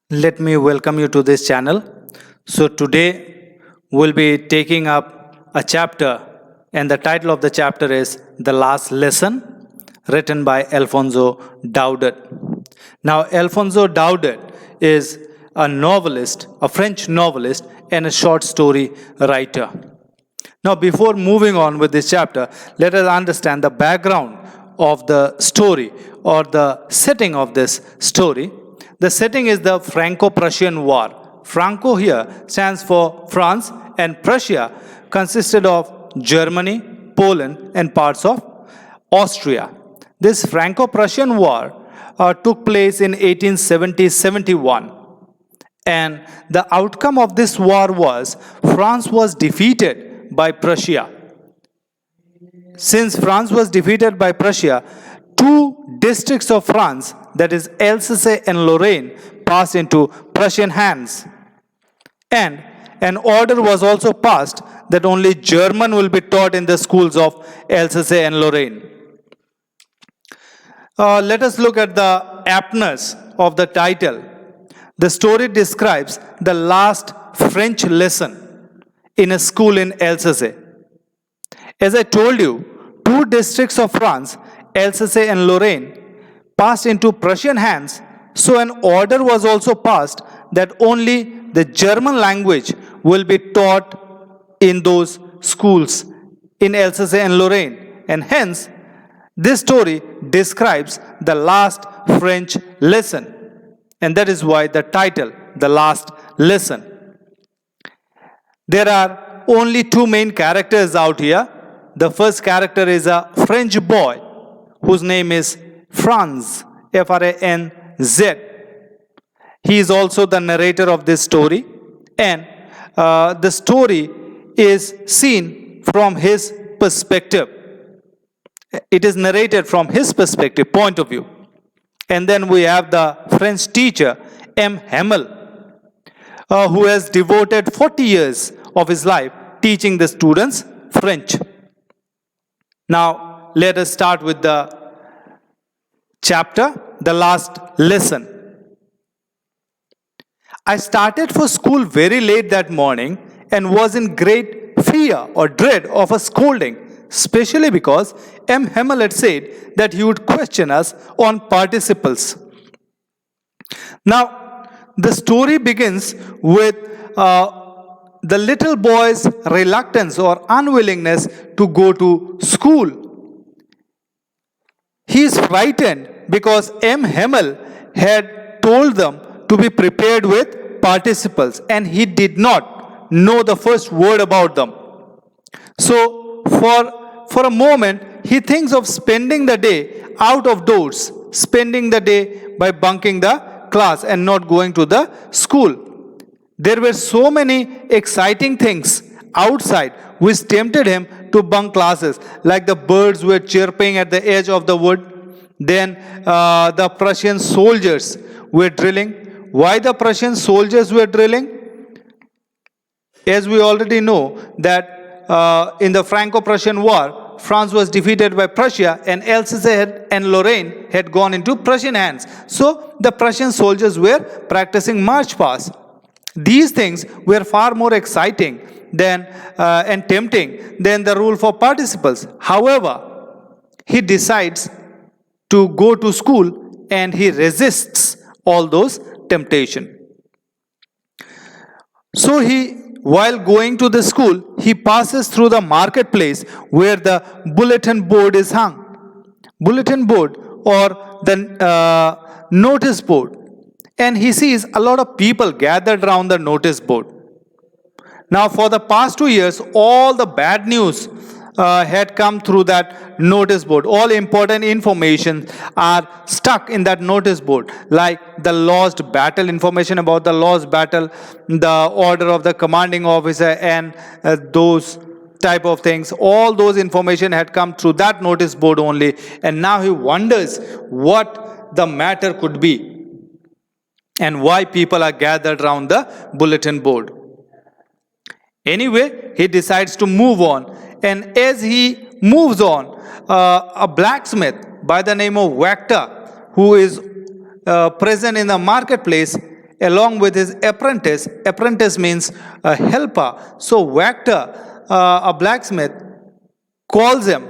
Let me welcome you to this channel. So today we'll be taking up a chapter, and the title of the chapter is The Last Lesson, written by Alfonso Daudet. Now, Alfonso Daudet is a novelist, a French novelist, and a short story writer. Now, before moving on with this chapter, let us understand the background of the story or the setting of this story. The setting is the Franco-Prussian War. Franco here stands for France, and Prussia consisted of Germany, Poland, and parts of Austria. This Franco-Prussian War took place in 1870-71. And the outcome of this war was France was defeated by Prussia. Since France was defeated by Prussia, two districts of France, that is Alsace and Lorraine, passed into Prussian hands. And an order was also passed that only German will be taught in the schools of Alsace and Lorraine. Let us look at the aptness of the title. The story describes the last French lesson in a school in Alsace. As I told you, two districts of France, Alsace and Lorraine, passed into Prussian hands, so an order was also passed that only the German language will be taught in those schools in Alsace and Lorraine. And hence, this story describes the last French lesson. And that is why the title, The Last Lesson. There are only two main characters out here. The first character is a French boy whose name is Franz, F-R-A-N-Z. He is also the narrator of this story, and the story is seen from his perspective. It is narrated from his perspective, point of view. And then we have the French teacher, M. Hamel, who has devoted 40 years of his life teaching the students French. Now, let us start with the chapter, The Last Lesson. I started for school very late that morning and was in great fear or dread of a scolding, especially because M. Hamel had said that he would question us on participles. Now, the story begins with the little boy's reluctance or unwillingness to go to school. He is frightened because M. Hamel had told them to be prepared with participles, and he did not know the first word about them. So, for a moment, he thinks of spending the day out of doors, spending the day by bunking the class and not going to the school. There were so many exciting things outside which tempted him to bunk classes, like the birds were chirping at the edge of the wood. Then the Prussian soldiers were drilling. Why the Prussian soldiers were drilling? As we already know that in the Franco-Prussian War, France was defeated by Prussia, and Alsace and Lorraine had gone into Prussian hands. So the Prussian soldiers were practicing march past. These things were far more exciting and tempting than the rule for participles. However, he decides to go to school and he resists all those temptations. So while going to the school, he passes through the marketplace where the bulletin board is hung. Bulletin board or the notice board. And he sees a lot of people gathered around the notice board. Now, for the past 2 years, all the bad news had come through that notice board. All important information are stuck in that notice board, like the lost battle, information about the lost battle, the order of the commanding officer, and those type of things. All those information had come through that notice board only, and now he wonders what the matter could be and why people are gathered around the bulletin board. Anyway, he decides to move on. And as he moves on, a blacksmith by the name of Wachter, who is present in the marketplace, along with his apprentice. Apprentice means a helper. So Vector, a blacksmith, calls him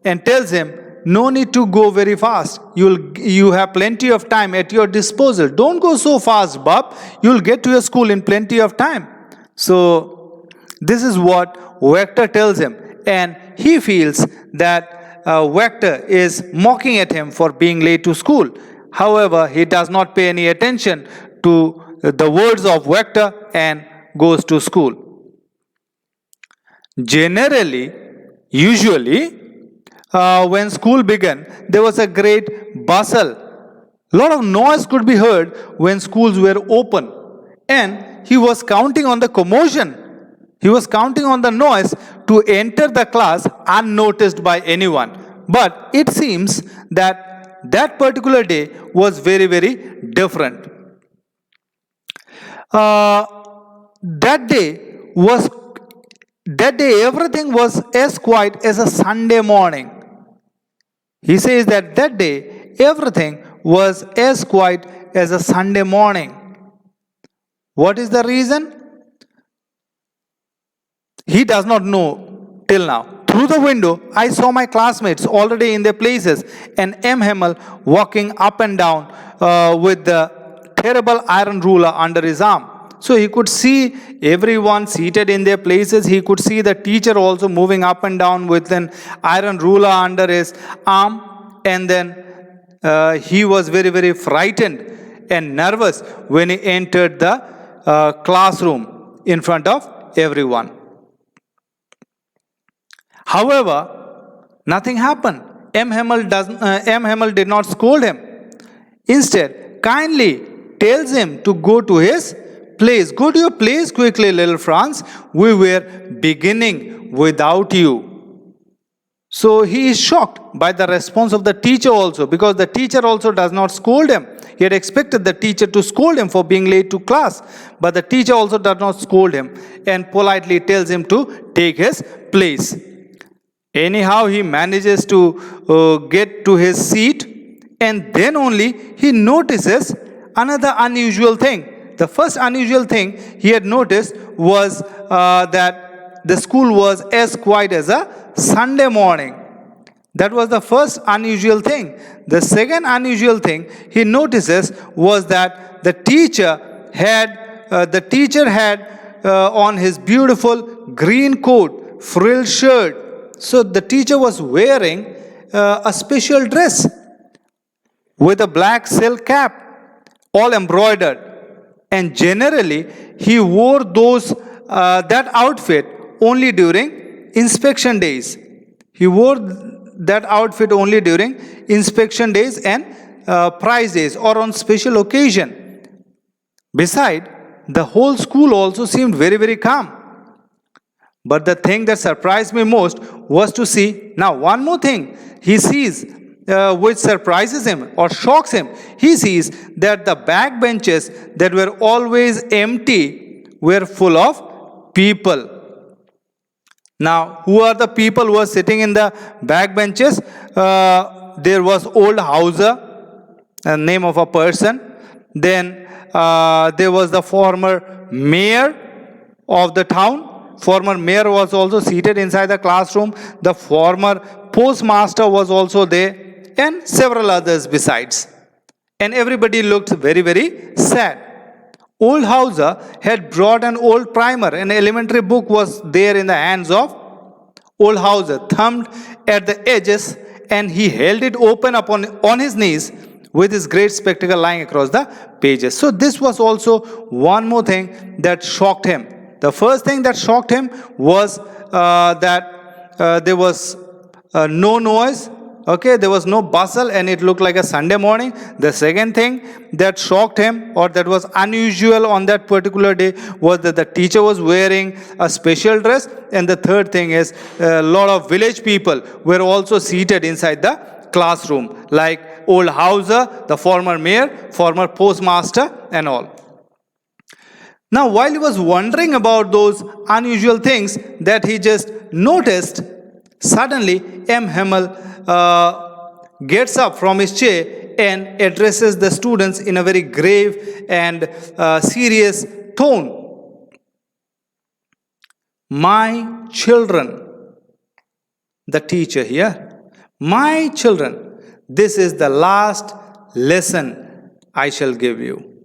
and tells him, no need to go very fast. You have plenty of time at your disposal. Don't go so fast, Bob. You'll get to your school in plenty of time. So this is what Vector tells him. And he feels that Vector is mocking at him for being late to school. However, he does not pay any attention to the words of Vector and goes to school. Generally, usually, when school began, there was a great bustle. A lot of noise could be heard when schools were open. And he was counting on the commotion. He was counting on the noise to enter the class unnoticed by anyone. But it seems that that particular day was very, very different. That day everything was as quiet as a Sunday morning. He says that day everything was as quiet as a Sunday morning. What is the reason? He does not know till now. Through the window, I saw my classmates already in their places, and M. Hamel walking up and down with the terrible iron ruler under his arm. So he could see everyone seated in their places. He could see the teacher also moving up and down with an iron ruler under his arm. And then he was very, very frightened and nervous when he entered the classroom in front of everyone. However, nothing happened. M. Hamel did not scold him. Instead, kindly tells him to go to his place. Go to your place quickly, little Franz. We were beginning without you. So he is shocked by the response of the teacher also, because the teacher also does not scold him. He had expected the teacher to scold him for being late to class, but the teacher also does not scold him and politely tells him to take his place. Anyhow, he manages to get to his seat, and then only he notices another unusual thing. The first unusual thing he had noticed was that the school was as quiet as a Sunday morning. That was the first unusual thing. The second unusual thing he notices was that the teacher had on his beautiful green coat, frilled shirt. So the teacher was wearing a special dress with a black silk cap, all embroidered. And generally, he wore that outfit only during inspection days. He wore that outfit only during inspection days and prize days or on special occasion. Besides, the whole school also seemed very, very calm. But the thing that surprised me most was to see, now one more thing he sees which surprises him or shocks him. He sees that the back benches that were always empty were full of people. Now, who are the people who were sitting in the back benches? There was old Hauser, a name of a person. Then there was the former mayor of the town. Former mayor was also seated inside the classroom. The former postmaster was also there, and several others besides. And everybody looked very, very sad. Old Hauser had brought an old primer. An elementary book was there in the hands of old Hauser, thumbed at the edges, and he held it open on his knees with his great spectacle lying across the pages. So this was also one more thing that shocked him. The first thing that shocked him was that there was no noise. Okay, there was no bustle and it looked like a Sunday morning. The second thing that shocked him or that was unusual on that particular day was that the teacher was wearing a special dress. And the third thing is a lot of village people were also seated inside the classroom, like old Hauser, the former mayor, former postmaster and all. Now, while he was wondering about those unusual things that he just noticed, suddenly M. Hamel gets up from his chair and addresses the students in a very grave and serious tone. My children, the teacher here, my children, this is the last lesson I shall give you.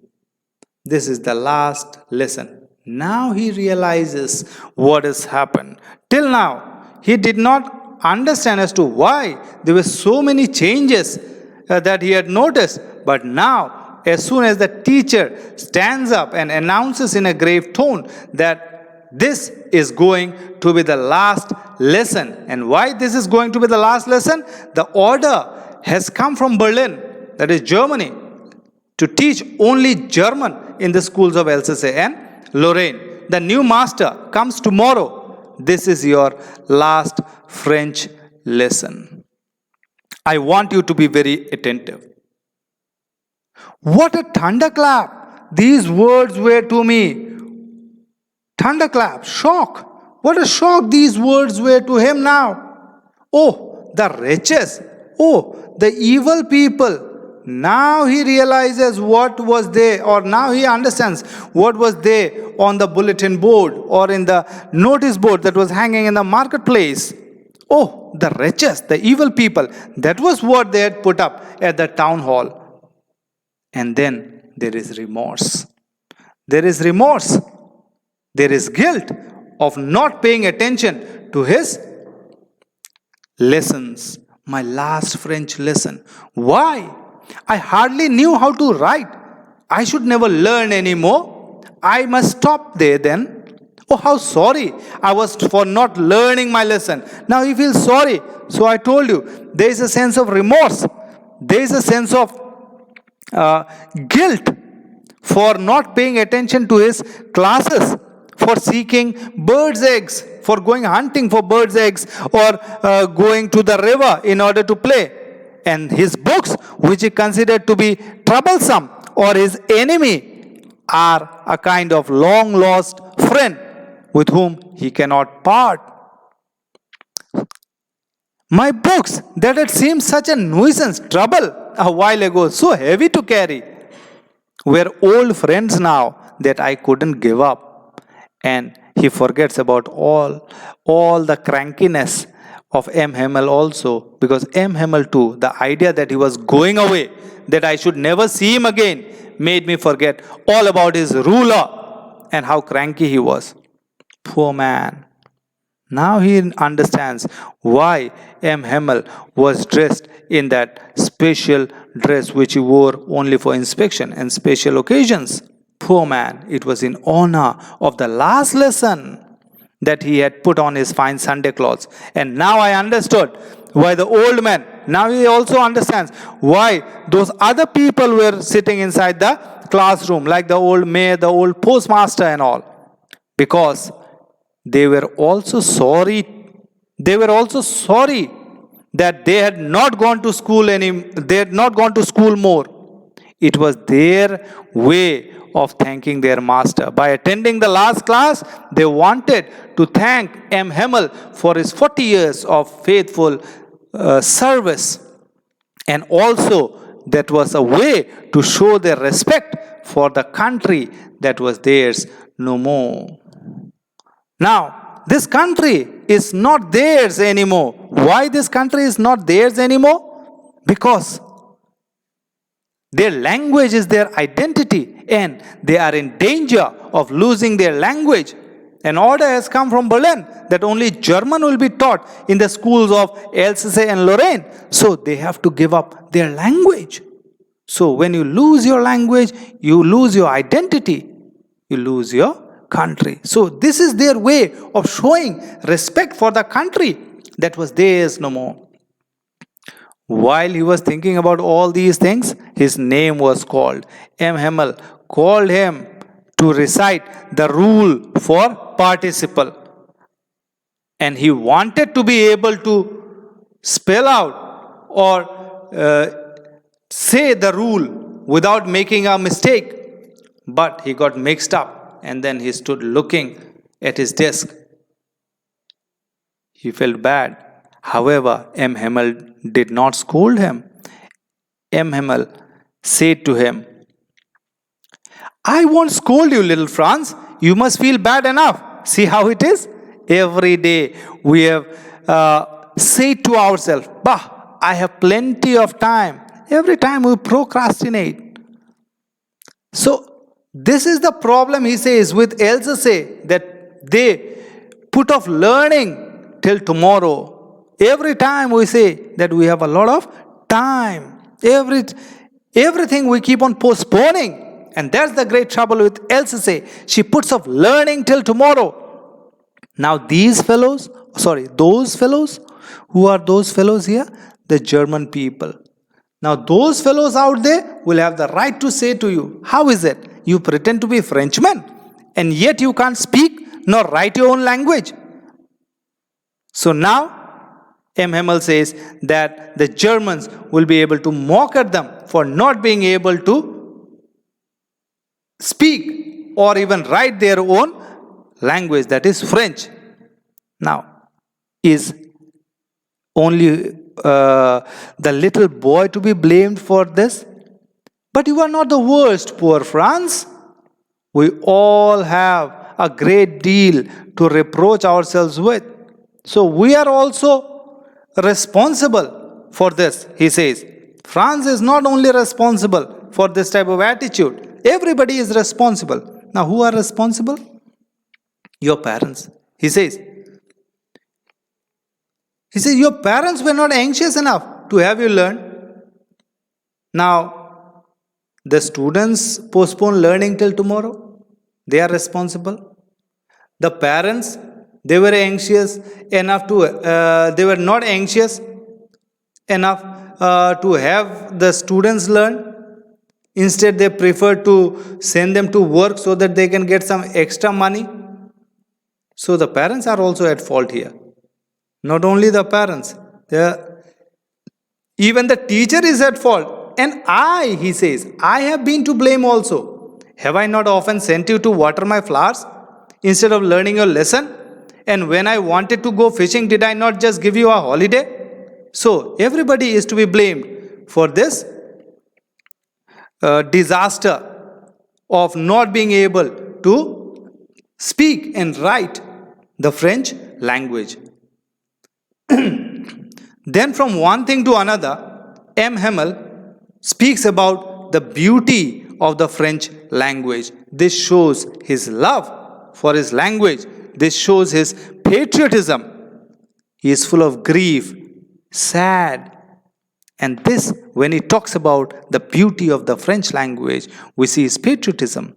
This is the last lesson. Now he realizes what has happened. Till now, he did not understand as to why there were so many changes that he had noticed. But now, as soon as the teacher stands up and announces in a grave tone that this is going to be the last lesson. And why this is going to be the last lesson? The order has come from Berlin, that is Germany, to teach only German in the schools of Alsace and Lorraine. The new master comes tomorrow. This is your last French lesson. I want you to be very attentive. What a thunderclap these words were to me. Thunderclap, shock. What a shock these words were to him now. Oh, the wretches. Oh, the evil people. Now he realizes what was there, or now he understands what was there on the bulletin board or in the notice board that was hanging in the marketplace. Oh, the wretches, the evil people. That was what they had put up at the town hall. And then there is remorse. There is remorse. There is guilt of not paying attention to his lessons. My last French lesson. Why? I hardly knew how to write. I should never learn anymore. I must stop there then. Oh, how sorry I was for not learning my lesson. Now he feels sorry. So I told you, there is a sense of remorse. There is a sense of guilt for not paying attention to his classes, for seeking birds' eggs, for going hunting for birds' eggs, or going to the river in order to play. And his books, which he considered to be troublesome or his enemy, are a kind of long lost friend with whom he cannot part. My books that had seemed such a nuisance, trouble a while ago, so heavy to carry, were old friends now that I couldn't give up. And he forgets about all the crankiness of M. Hamel also, because M. Hamel too, the idea that he was going away, that I should never see him again, made me forget all about his ruler and how cranky he was. Poor man. Now he understands why M. Hamel was dressed in that special dress which he wore only for inspection and special occasions. Poor man, it was in honor of the last lesson that he had put on his fine Sunday clothes. And now I understood why the old man, now he also understands why those other people were sitting inside the classroom, like the old mayor, the old postmaster and all. Because they were also sorry. They were also sorry that they had not gone to school they had not gone to school more. It was their way of thanking their master. By attending the last class, they wanted to thank M. Hamel for his 40 years of faithful service. And also, that was a way to show their respect for the country that was theirs no more. Now, this country is not theirs anymore. Why this country is not theirs anymore? Because their language is their identity, and they are in danger of losing their language. An order has come from Berlin that only German will be taught in the schools of Alsace and Lorraine. So they have to give up their language. So when you lose your language, you lose your identity. You lose your country. So this is their way of showing respect for the country that was theirs no more. While he was thinking about all these things, his name was called. M. Hamel called him to recite the rule for participle. And he wanted to be able to spell out or say the rule without making a mistake. But he got mixed up, and then he stood looking at his desk. He felt bad. However, M. Hamel did not scold him. M. Hamel said to him, I won't scold you, little Franz. You must feel bad enough. See how it is? Every day we have said to ourselves, bah, I have plenty of time. Every time we procrastinate. So this is the problem, he says, with Alsace, that they put off learning till tomorrow. Every time we say that we have a lot of time. Everything we keep on postponing. And that's the great trouble with Alsace. She puts off learning till tomorrow. Now those fellows, who are those fellows here? The German people. Now those fellows out there will have the right to say to you, how is it? You pretend to be Frenchmen and yet you can't speak nor write your own language. So now M. Hamel says that the Germans will be able to mock at them for not being able to speak or even write their own language, that is French. Now, is only the little boy to be blamed for this? But you are not the worst, poor Franz. We all have a great deal to reproach ourselves with. So we are also responsible for this, he says. Franz is not only responsible for this type of attitude. Everybody is responsible. Now who are responsible? Your parents. He says, your parents were not anxious enough to have you learn. Now, the students postpone learning till tomorrow. They are responsible. The parents, they were anxious enough to, they were not anxious enough to have the students learn. Instead, they prefer to send them to work so that they can get some extra money. So the parents are also at fault here. Not only the parents, even the teacher is at fault. And he says, I have been to blame also. Have I not often sent you to water my flowers instead of learning your lesson? And when I wanted to go fishing, did I not just give you a holiday? So everybody is to be blamed for this disaster of not being able to speak and write the French language. Then from one thing to another, M. Hamel speaks about the beauty of the French language. This shows his love for his language. This shows his patriotism. He is full of grief, sad. And this, when he talks about the beauty of the French language, we see his patriotism.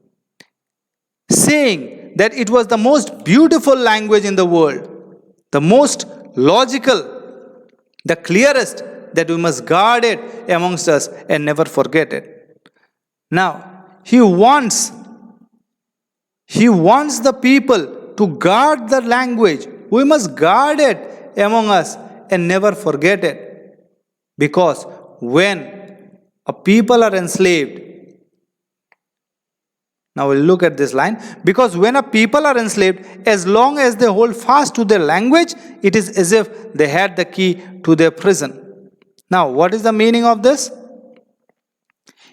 Saying that it was the most beautiful language in the world, the most logical, the clearest, that we must guard it amongst us and never forget it. Now, he wants the people to guard the language. We must guard it among us and never forget it. Because when a people are enslaved, now we'll look at this line. Because when a people are enslaved, as long as they hold fast to their language, it is as if they had the key to their prison. Now, what is the meaning of this?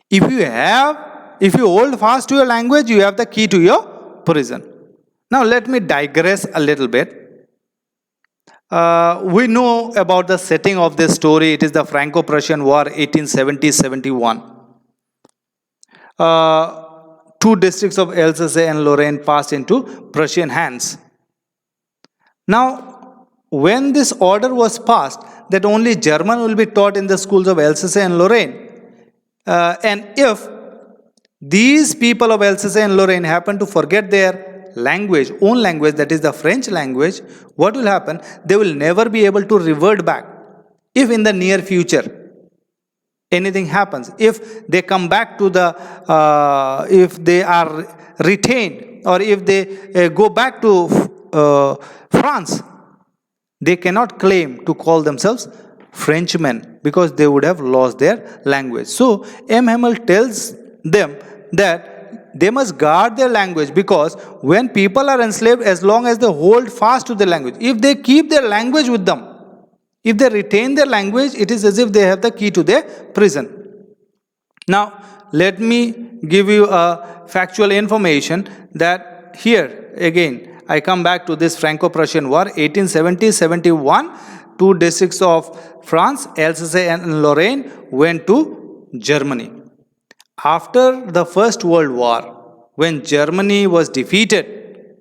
If you hold fast to your language, you have the key to your prison. Now, let me digress a little bit. We know about the setting of this story. It is the Franco-Prussian War, 1870-71. Two districts of Alsace and Lorraine passed into Prussian hands. Now, when this order was passed, that only German will be taught in the schools of Alsace and Lorraine, and if these people of Alsace and Lorraine happen to forget their language, own language, that is the French language, what will happen? They will never be able to revert back. If in the near future anything happens, if they come back to if they are retained, or if they go back to France, they cannot claim to call themselves Frenchmen because they would have lost their language. So M. Hamel tells them that they must guard their language, because when people are enslaved, as long as they hold fast to their language, if they keep their language with them, if they retain their language, it is as if they have the key to their prison. Now, let me give you a factual information that here again I come back to this Franco-Prussian War, 1870-71. Two districts of France, Alsace and Lorraine, went to Germany. After the First World War, when Germany was defeated,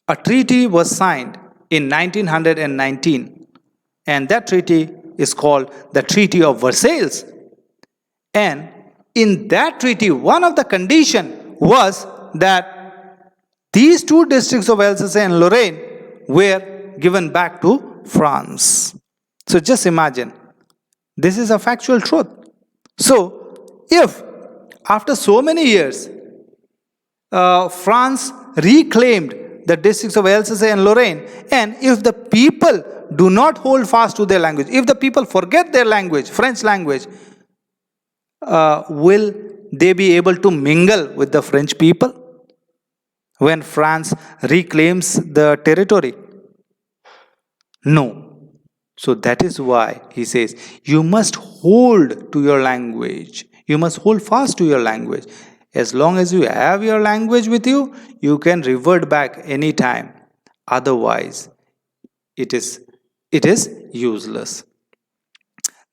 a treaty was signed in 1919, and that treaty is called the Treaty of Versailles. And in that treaty, one of the condition was that these two districts of Alsace and Lorraine were given back to France. So just imagine, this is a factual truth. So if after so many years, France reclaimed the districts of Alsace and Lorraine, and if the people do not hold fast to their language, if the people forget their language, French language, will they be able to mingle with the French people when France reclaims the territory? No. So that is why he says, you must hold to your language. You must hold fast to your language. As long as you have your language with you, you can revert back anytime. Otherwise, it is useless.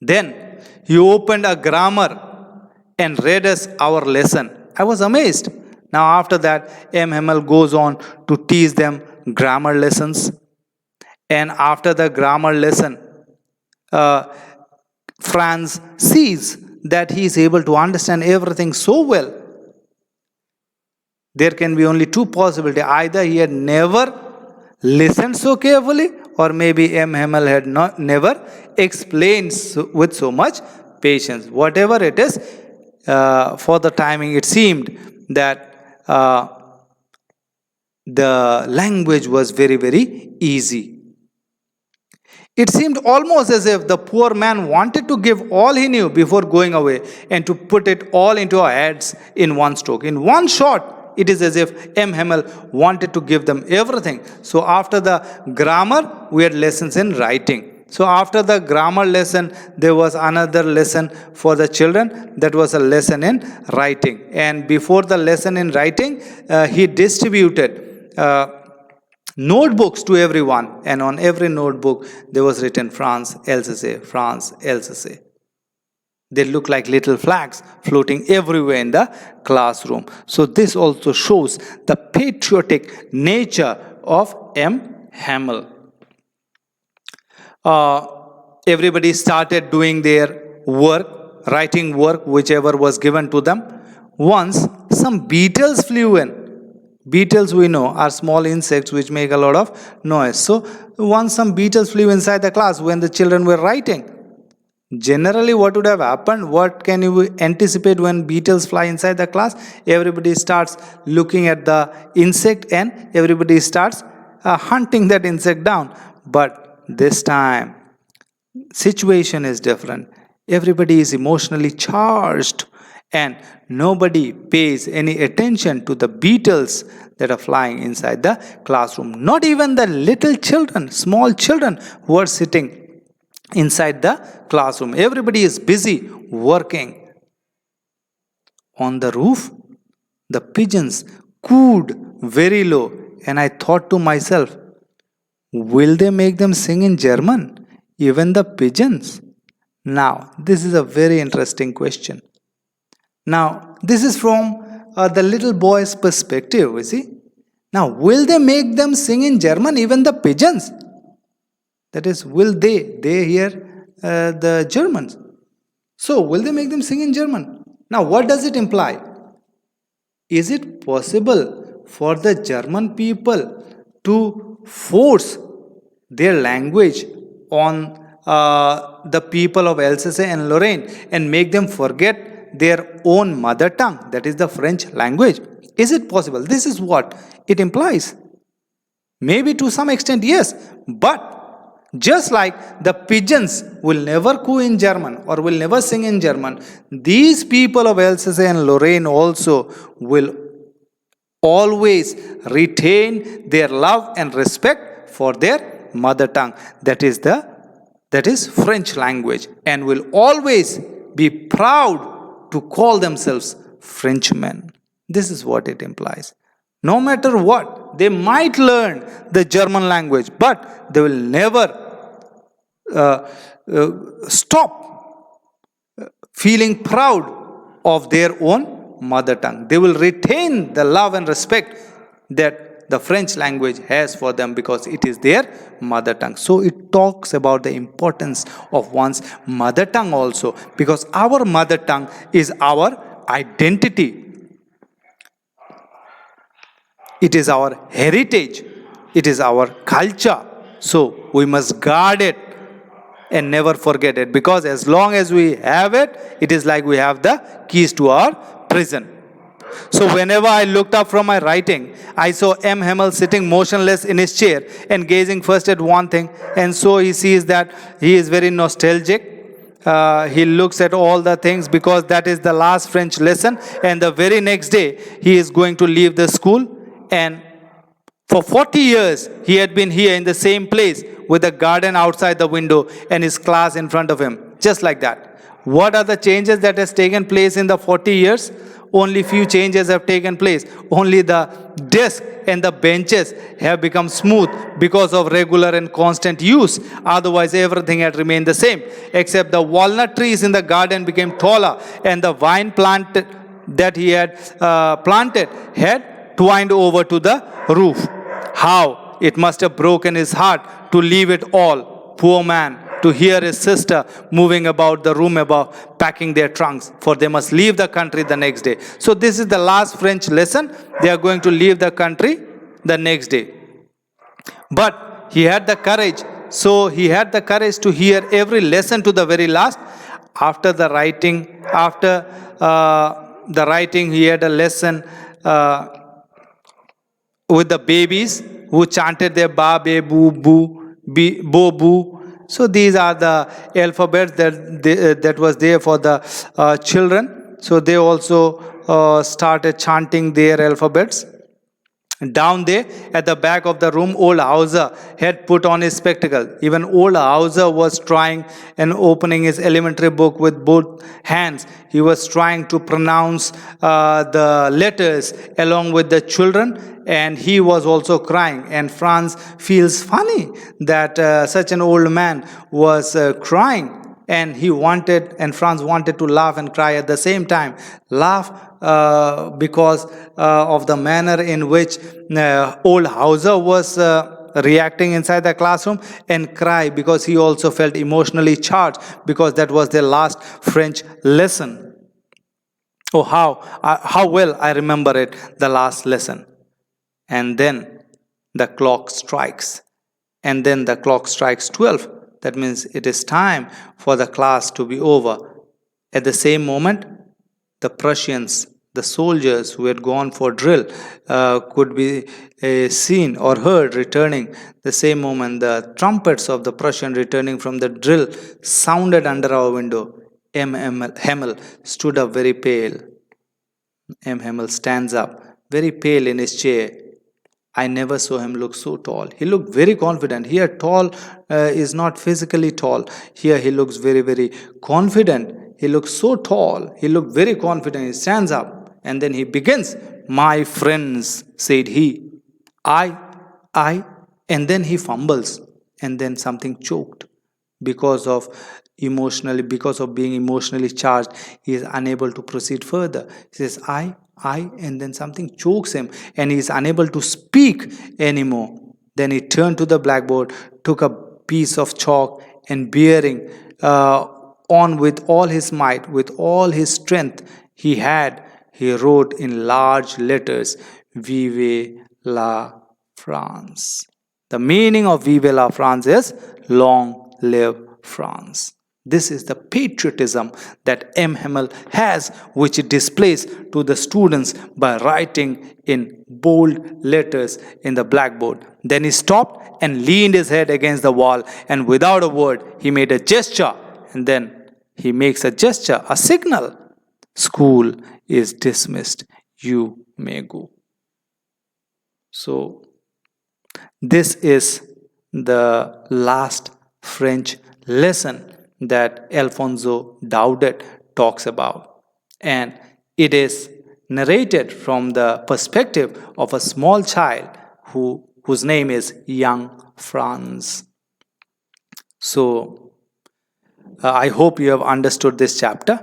Then he opened a grammar and read us our lesson. I was amazed. Now after that, M. Hamel goes on to teach them grammar lessons. And after the grammar lesson, Franz sees that he is able to understand everything so well. There can be only two possibilities. Either he had never listened so carefully, or maybe M. Hamel had never explained with so much patience. Whatever it is, for the timing it seemed that the language was very, very easy. It seemed almost as if the poor man wanted to give all he knew before going away and to put it all into our heads in one stroke. In one shot, it is as if M. Hamel wanted to give them everything. So after the grammar, we had lessons in writing. So after the grammar lesson, there was another lesson for the children. That was a lesson in writing. And before the lesson in writing, he distributed notebooks to everyone. And on every notebook, there was written France, Alsace, France, Alsace. They look like little flags floating everywhere in the classroom. So this also shows the patriotic nature of M. Hamel. Everybody started doing their work, writing work, whichever was given to them. Once some beetles flew in. Beetles, we know, are small insects which make a lot of noise. So once some beetles flew inside the class when the children were writing. Generally, what would have happened? What can you anticipate when beetles fly inside the class? Everybody starts looking at the insect and everybody starts hunting that insect down. But this time, situation is different. Everybody is emotionally charged and nobody pays any attention to the beetles that are flying inside the classroom. Not even the little children, small children who are sitting inside the classroom. Everybody is busy working. On the roof, the pigeons cooed very low, and I thought to myself, will they make them sing in German? Even the pigeons? Now, this is a very interesting question. Now, this is from the little boy's perspective, you see. Now, will they make them sing in German, even the pigeons? That is, will they hear the Germans. So, will they make them sing in German? Now, what does it imply? Is it possible for the German people to force their language on the people of Alsace and Lorraine and make them forget their own mother tongue, that is the French language? Is it possible? This is what it implies. Maybe to some extent, yes, but just like the pigeons will never coo in German or will never sing in German, these people of Alsace and Lorraine also will always retain their love and respect for their mother tongue. That is French language, and will always be proud to call themselves Frenchmen. This is what it implies. No matter what, they might learn the German language, but they will never stop feeling proud of their own mother tongue. They will retain the love and respect that the French language has for them because it is their mother tongue. So it talks about the importance of one's mother tongue also, because our mother tongue is our identity. It is our heritage. It is our culture. So we must guard it and never forget it, because as long as we have it, it is like we have the keys to our prison. So whenever I looked up from my writing, I saw M. Hamel sitting motionless in his chair and gazing first at one thing, and so he sees that he is very nostalgic. He looks at all the things because that is the last French lesson, and the very next day he is going to leave the school. And for 40 years he had been here in the same place with a garden outside the window and his class in front of him, just like that. What are the changes that has taken place in the 40 years? Only few changes have taken place. Only the desk and the benches have become smooth because of regular and constant use. Otherwise everything had remained the same, except the walnut trees in the garden became taller, and the vine plant that he had planted had twined over to the roof. How it must have broken his heart to leave it all, poor man, to hear his sister moving about the room above, packing their trunks, for they must leave the country the next day. So this is the last French lesson. They are going to leave the country the next day. But he had the courage. So he had the courage to hear every lesson to the very last. After the writing, he had a lesson with the babies who chanted their ba, be, boo, boo, be, bo, boo. So these are the alphabets that was there for the children. So they also started chanting their alphabets. Down there at the back of the room, old Hauser had put on his spectacles. Even old Hauser was trying and opening his elementary book with both hands. He was trying to pronounce the letters along with the children, and he was also crying. And Franz feels funny that such an old man was crying. And Franz wanted to laugh and cry at the same time. Laugh because of the manner in which old Hauser was reacting inside the classroom, and cry because he also felt emotionally charged because that was their last French lesson. Oh, how well I remember it, the last lesson. And then the clock strikes. And then the clock strikes 12. That means it is time for the class to be over. At the same moment, the Prussians, the soldiers who had gone for drill, could be seen or heard returning. The same moment, the trumpets of the Prussian returning from the drill sounded under our window. M. Hamel stood up very pale. M. Hamel stands up, very pale in his chair. I never saw him look so tall. He looked very confident. Here, tall is not physically tall. Here, he looks very, very confident. He looks so tall. He looked very confident. He stands up and then he begins. My friends, said he. I, and then he fumbles, and then something choked. Because of being emotionally charged, he is unable to proceed further. He says, I, and then something chokes him and he is unable to speak anymore. Then he turned to the blackboard, took a piece of chalk, and bearing on with all his might, with all his strength he wrote in large letters, Vive la France. The meaning of Vive la France is long live France. This is the patriotism that M. Hamel has, which it displays to the students by writing in bold letters in the blackboard. Then he stopped and leaned his head against the wall, and without a word, he made a gesture. And then he makes a gesture, a signal. School is dismissed. You may go. So, this is the last French lesson that Alphonso Daudet talks about. and it is narrated from the perspective of a small child whose name is young Franz. So, I hope you have understood this chapter.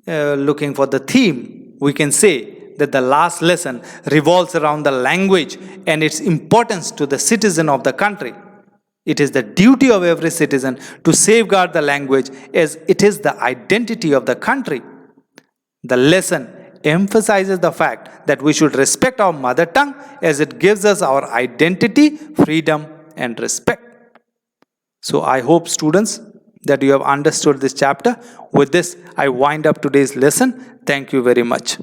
Looking for the theme, we can say that the last lesson revolves around the language and its importance to the citizen of the country. It is the duty of every citizen to safeguard the language as it is the identity of the country. The lesson emphasizes the fact that we should respect our mother tongue as it gives us our identity, freedom, and respect. So I hope, students, that you have understood this chapter. With this, I wind up today's lesson. Thank you very much.